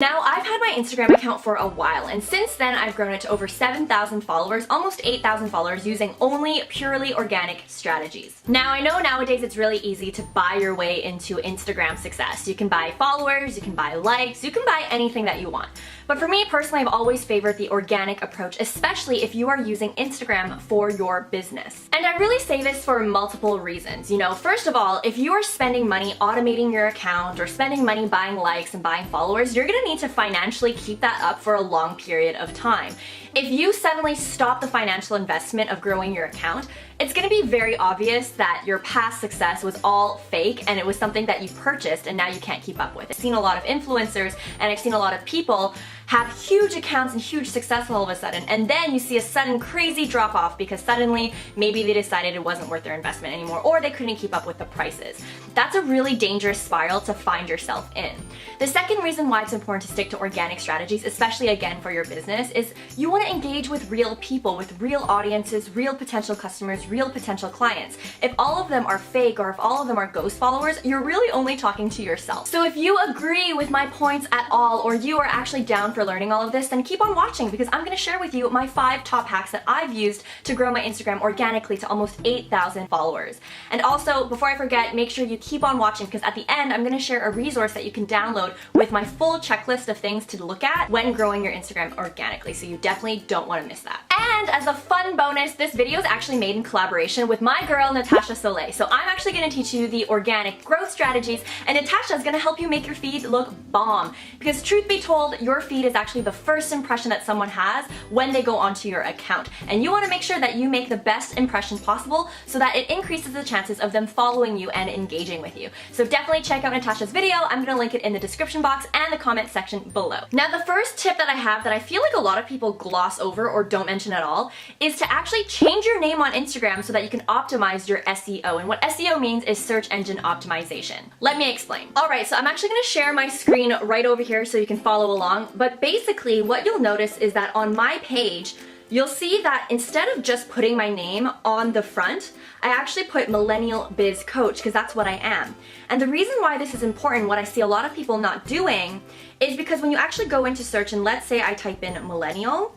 Now, I've had my Instagram account for a while, and since then I've grown it to over 7,000 followers, almost 8,000 followers, using only purely organic strategies. Now, I know nowadays it's really easy to buy your way into Instagram success. You can buy followers, you can buy likes, you can buy anything that you want. But for me personally, I've always favored the organic approach, especially if you are using Instagram for your business. And I really say this for multiple reasons. First of all, if you are spending money automating your account or spending money buying likes and buying followers, you're gonna need to financially keep that up for a long period of time. If you suddenly stop the financial investment of growing your account, it's going to be very obvious that your past success was all fake and it was something that you purchased and now you can't keep up with. I've seen a lot of influencers and I've seen a lot of people have huge accounts and huge success all of a sudden, and then you see a sudden crazy drop off because suddenly maybe they decided it wasn't worth their investment anymore or they couldn't keep up with the prices. That's a really dangerous spiral to find yourself in. The second reason why it's important to stick to organic strategies, especially again for your business, is you want to engage with real people, with real audiences, real potential customers, real potential clients. If all of them are fake or if all of them are ghost followers, you're really only talking to yourself. So if you agree with my points at all, or you are actually down for learning all of this, then keep on watching because I'm going to share with you my 5 top hacks that I've used to grow my Instagram organically to almost 8,000 followers. And also, before I forget, make sure you keep on watching because at the end I'm going to share a resource that you can download with my full checklist of things to look at when growing your Instagram organically. So you definitely don't want to miss that. And as a fun bonus, this video is actually made in collaboration with my girl Natasha Soleil. So I'm actually going to teach you the organic growth strategies, and Natasha is going to help you make your feed look bomb. Because truth be told, your feed is actually the first impression that someone has when they go onto your account. And you want to make sure that you make the best impression possible so that it increases the chances of them following you and engaging with you. So definitely check out Natasha's video. I'm going to link it in the description box and the comment section below. Now, the first tip that I have that I feel like a lot of people gloss over or don't mention at all is to actually change your name on Instagram so that you can optimize your SEO. And what SEO means is search engine optimization. Let me explain. Alright, so I'm actually going to share my screen right over here so you can follow along. But basically what you'll notice is that on my page, you'll see that instead of just putting my name on the front, I actually put Millennial Biz Coach because that's what I am. And the reason why this is important, what I see a lot of people not doing, is because when you actually go into search and let's say I type in millennial,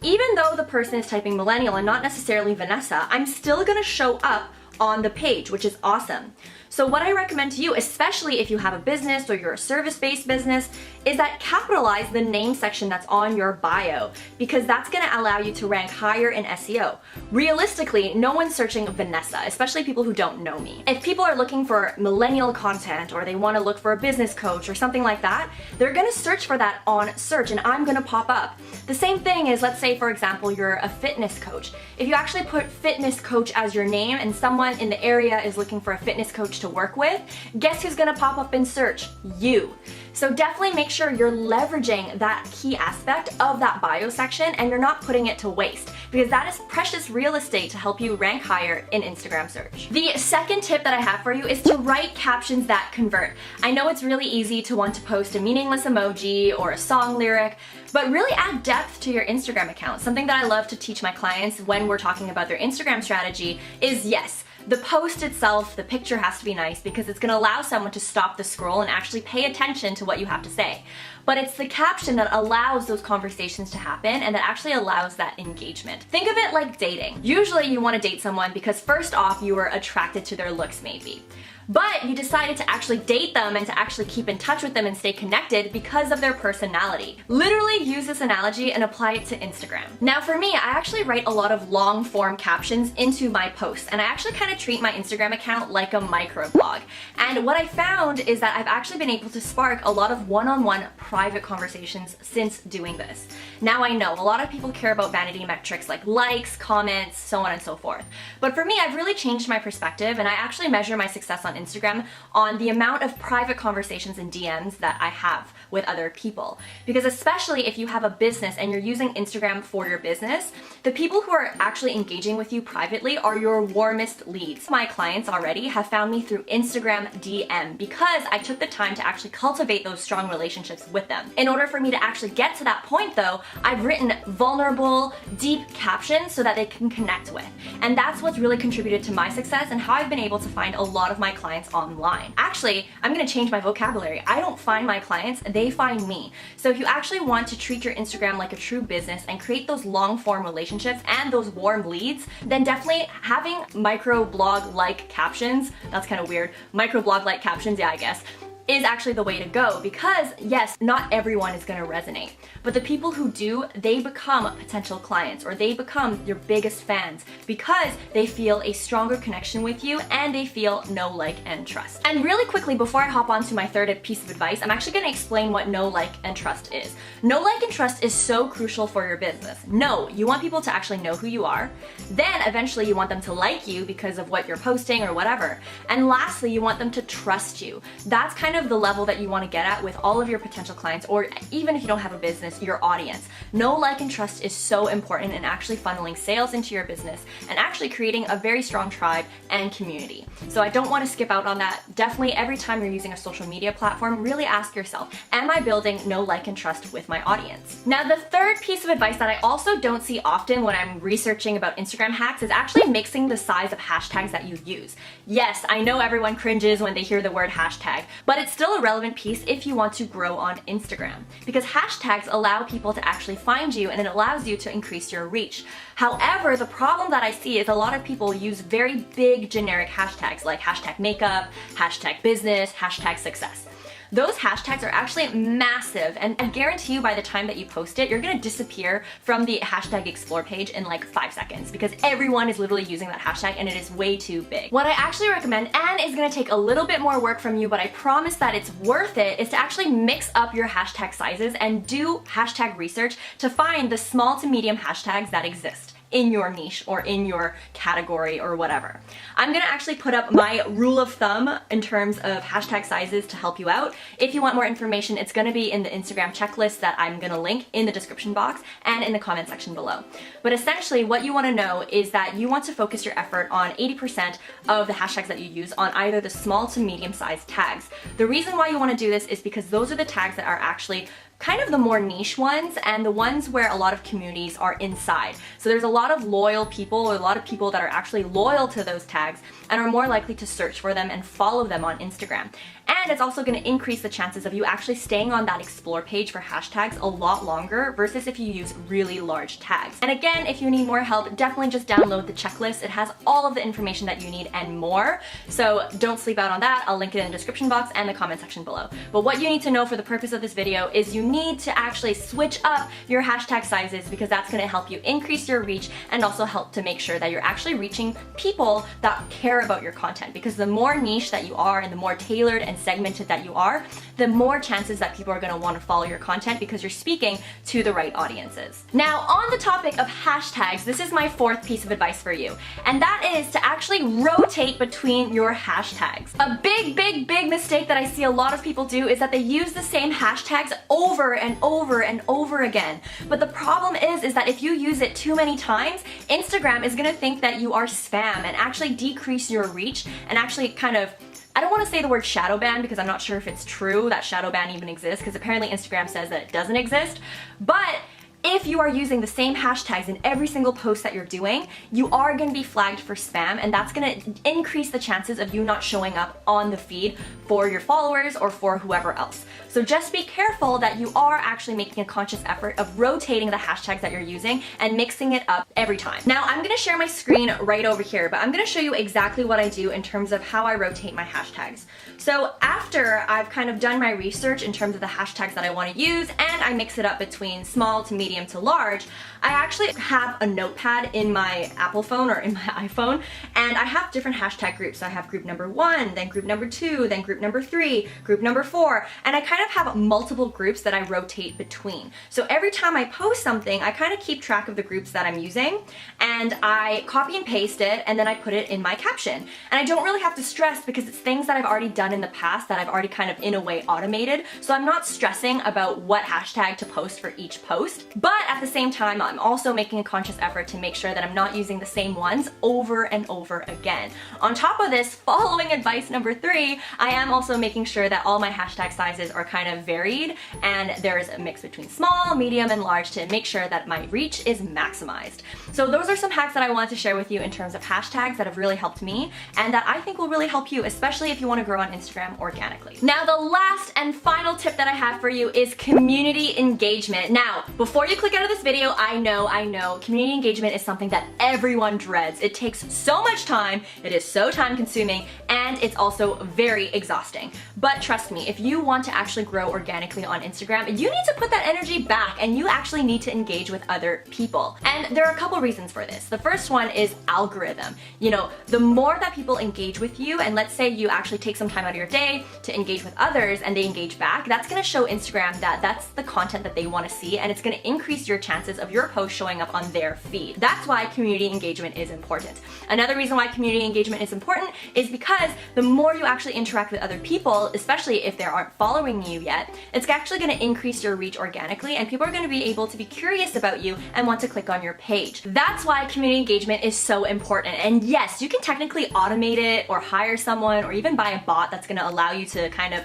even though the person is typing millennial and not necessarily Vanessa, I'm still gonna show up on the page, which is awesome. So what I recommend to you, especially if you have a business or you're a service-based business, is that capitalize the name section that's on your bio because that's going to allow you to rank higher in SEO. Realistically, no one's searching Vanessa, especially people who don't know me. If people are looking for millennial content or they want to look for a business coach or something like that, they're going to search for that on search and I'm going to pop up. The same thing is, let's say for example, you're a fitness coach. If you actually put fitness coach as your name and someone in the area is looking for a fitness coach to work with, guess who's gonna pop up in search? You. So definitely make sure you're leveraging that key aspect of that bio section and you're not putting it to waste because that is precious real estate to help you rank higher in Instagram search. The second tip that I have for you is to write captions that convert. I know it's really easy to want to post a meaningless emoji or a song lyric, but really add depth to your Instagram account. Something that I love to teach my clients when we're talking about their Instagram strategy is yes, the post itself, the picture has to be nice because it's going to allow someone to stop the scroll and actually pay attention to what you have to say. But it's the caption that allows those conversations to happen and that actually allows that engagement. Think of it like dating. Usually you want to date someone because first off, you were attracted to their looks maybe. But you decided to actually date them and to actually keep in touch with them and stay connected because of their personality. Literally use this analogy and apply it to Instagram. Now for me, I actually write a lot of long form captions into my posts and I actually kind of treat my Instagram account like a microblog. And what I found is that I've actually been able to spark a lot of one-on-one private conversations since doing this. Now I know a lot of people care about vanity metrics like likes, comments, so on and so forth. But for me, I've really changed my perspective and I actually measure my success on Instagram on the amount of private conversations and DMs that I have with other people. Because especially if you have a business and you're using Instagram for your business, the people who are actually engaging with you privately are your warmest leads. My clients already have found me through Instagram DM because I took the time to actually cultivate those strong relationships with them. In order for me to actually get to that point though, I've written vulnerable, deep captions so that they can connect with. And that's what's really contributed to my success and how I've been able to find a lot of my clients online. Actually, I'm gonna change my vocabulary. I don't find my clients, they find me. So if you actually want to treat your Instagram like a true business and create those long form relationships and those warm leads, then definitely having microblog-like captions, that's kind of weird, microblog-like captions, yeah, I guess, is actually the way to go, because yes, not everyone is going to resonate, but the people who do, they become potential clients, or they become your biggest fans because they feel a stronger connection with you and they feel know, like, and trust. And really quickly, before I hop on to my third piece of advice, I'm actually going to explain what know, like, and trust is. Know, like, and trust is so crucial for your business. Know, you want people to actually know who you are. Then eventually you want them to like you because of what you're posting or whatever. And lastly, you want them to trust you. That's kind of the level that you want to get at with all of your potential clients, or even if you don't have a business, your audience. Know, like, and trust is so important in actually funneling sales into your business and actually creating a very strong tribe and community. So I don't want to skip out on that. Definitely every time you're using a social media platform, really ask yourself, am I building know, like, and trust with my audience? Now, the third piece of advice that I also don't see often when I'm researching about Instagram hacks is actually mixing the size of hashtags that you use. Yes, I know everyone cringes when they hear the word hashtag, but it's still a relevant piece if you want to grow on Instagram, because hashtags allow people to actually find you and it allows you to increase your reach. However, the problem that I see is a lot of people use very big generic hashtags like hashtag makeup, hashtag business, hashtag success. Those hashtags are actually massive, and I guarantee you by the time that you post it, you're gonna disappear from the hashtag explore page in like 5 seconds, because everyone is literally using that hashtag and it is way too big. What I actually recommend, and is gonna take a little bit more work from you, but I promise that it's worth it, is to actually mix up your hashtag sizes and do hashtag research to find the small to medium hashtags that exist in your niche or in your category or whatever. I'm gonna actually put up my rule of thumb in terms of hashtag sizes to help you out. If you want more information, it's gonna be in the Instagram checklist that I'm gonna link in the description box and in the comment section below. But essentially what you wanna know is that you want to focus your effort on 80% of the hashtags that you use on either the small to medium sized tags. The reason why you wanna do this is because those are the tags that are actually kind of the more niche ones and the ones where a lot of communities are inside. So there's a lot of loyal people, or a lot of people that are actually loyal to those tags and are more likely to search for them and follow them on Instagram. And it's also going to increase the chances of you actually staying on that explore page for hashtags a lot longer versus if you use really large tags. And again, if you need more help, definitely just download the checklist. It has all of the information that you need and more. So don't sleep out on that. I'll link it in the description box and the comment section below. But what you need to know for the purpose of this video is you need to actually switch up your hashtag sizes, because that's going to help you increase your reach and also help to make sure that you're actually reaching people that care about your content. Because the more niche that you are and the more tailored and segmented that you are, the more chances that people are going to want to follow your content because you're speaking to the right audiences. Now, on the topic of hashtags, this is my fourth piece of advice for you, and that is to actually rotate between your hashtags. A big mistake that I see a lot of people do is that they use the same hashtags over and over and over again. But the problem is that if you use it too many times, Instagram is going to think that you are spam and actually decrease your reach and actually kind of, I don't want to say the word shadow ban because I'm not sure if it's true that shadow ban even exists, because apparently Instagram says that it doesn't exist. But if you are using the same hashtags in every single post that you're doing, you are going to be flagged for spam, and that's going to increase the chances of you not showing up on the feed for your followers or for whoever else. So just be careful that you are actually making a conscious effort of rotating the hashtags that you're using and mixing it up every time. Now, I'm going to share my screen right over here, but I'm going to show you exactly what I do in terms of how I rotate my hashtags. So after I've kind of done my research in terms of the hashtags that I want to use, and I mix it up between small to medium to large, I actually have a notepad in my Apple phone or in my iPhone, and I have different hashtag groups. So I have group number 1, then group number 2, then group number 3, group number 4, and I kind of have multiple groups that I rotate between. So every time I post something, I kind of keep track of the groups that I'm using, and I copy and paste it, and then I put it in my caption. And I don't really have to stress because it's things that I've already done in the past that I've already kind of in a way automated, so I'm not stressing about what hashtag to post for each post. But at the same time, I'm also making a conscious effort to make sure that I'm not using the same ones over and over again. On top of this, following advice number 3, I am also making sure that all my hashtag sizes are kind of varied and there's a mix between small, medium, and large to make sure that my reach is maximized. So those are some hacks that I wanted to share with you in terms of hashtags that have really helped me and that I think will really help you, especially if you want to grow on Instagram organically. Now, the last and final tip that I have for you is community engagement. Now, before you click out of this video, I know, community engagement is something that everyone dreads. It takes so much time, it is so time consuming, and it's also very exhausting. But trust me, if you want to actually grow organically on Instagram, you need to put that energy back and you actually need to engage with other people. And there are a couple reasons for this. The first one is algorithm. You know, the more that people engage with you, and let's say you actually take some time out of your day to engage with others and they engage back, that's gonna show Instagram that that's the content that they wanna see, and it's gonna increase your chances of your post showing up on their feed. That's why community engagement is important. Another reason why community engagement is important is because the more you actually interact with other people, especially if they aren't following you yet, it's actually gonna increase your reach organically, and people are gonna be able to be curious about you and want to click on your page. That's why community engagement is so important. And yes, you can technically automate it or hire someone or even buy a bot that's gonna allow you to kind of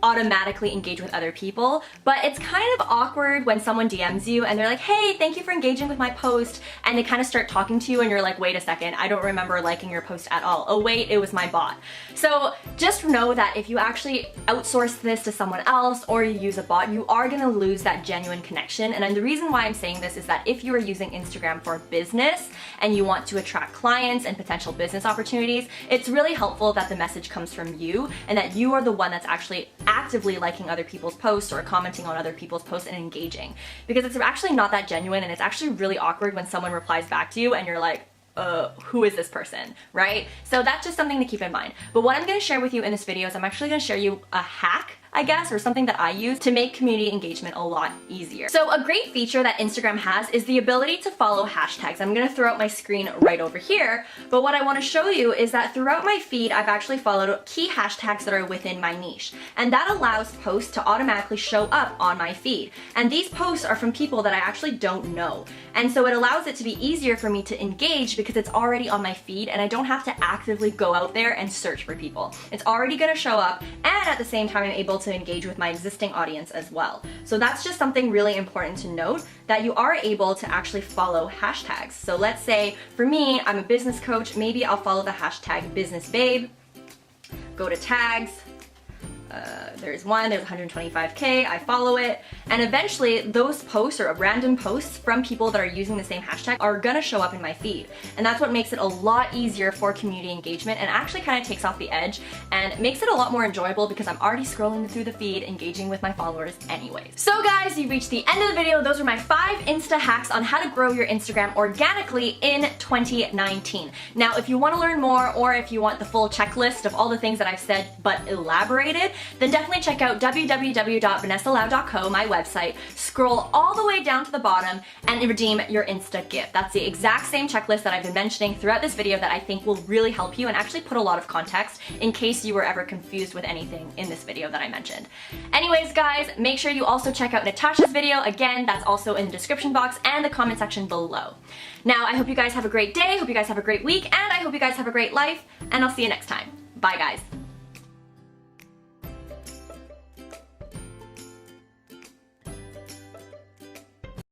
automatically engage with other people, but it's kind of awkward when someone DMs you and they're like, hey, thank you for engaging with my post, and they kind of start talking to you and you're like, wait a second, I don't remember liking your post at all. Oh wait, it was my bot. So just know that if you actually outsource this to someone else or you use a bot, you are gonna lose that genuine connection. And the reason why I'm saying this is that if you are using Instagram for business and you want to attract clients and potential business opportunities, it's really helpful that the message comes from you and that you are the one that's actually actively liking other people's posts or commenting on other people's posts and engaging, because it's actually not that genuine, and it's actually really awkward when someone replies back to you and you're like, who is this person, right? So that's just something to keep in mind. But what I'm going to share with you in this video is I'm actually going to share you a hack, I guess, or something that I use to make community engagement a lot easier. So a great feature that Instagram has is the ability to follow hashtags. I'm gonna throw out my screen right over here, but what I wanna show you is that throughout my feed, I've actually followed key hashtags that are within my niche. And that allows posts to automatically show up on my feed. And these posts are from people that I actually don't know. And so it allows it to be easier for me to engage because it's already on my feed and I don't have to actively go out there and search for people. It's already gonna show up, and at the same time, I'm able to engage with my existing audience as well. So that's just something really important to note, that you are able to actually follow hashtags. So let's say for me, I'm a business coach, maybe I'll follow the hashtag businessbabe, go to tags, there's one, there's 125K, I follow it, and eventually those posts or random posts from people that are using the same hashtag are gonna show up in my feed. And that's what makes it a lot easier for community engagement and actually kind of takes off the edge and makes it a lot more enjoyable because I'm already scrolling through the feed, engaging with my followers anyways. So guys, you reached the end of the video. Those are my 5 Insta hacks on how to grow your Instagram organically in 2019. Now, if you want to learn more, or if you want the full checklist of all the things that I've said but elaborated, then definitely check out www.vanessalau.co, my website, scroll all the way down to the bottom and redeem your Insta gift. That's the exact same checklist that I've been mentioning throughout this video that I think will really help you and actually put a lot of context in case you were ever confused with anything in this video that I mentioned. Anyways guys, make sure you also check out Natasha's video. Again, that's also in the description box and the comment section below. Now, I hope you guys have a great day, hope you guys have a great week, and I hope you guys have a great life, and I'll see you next time. Bye guys.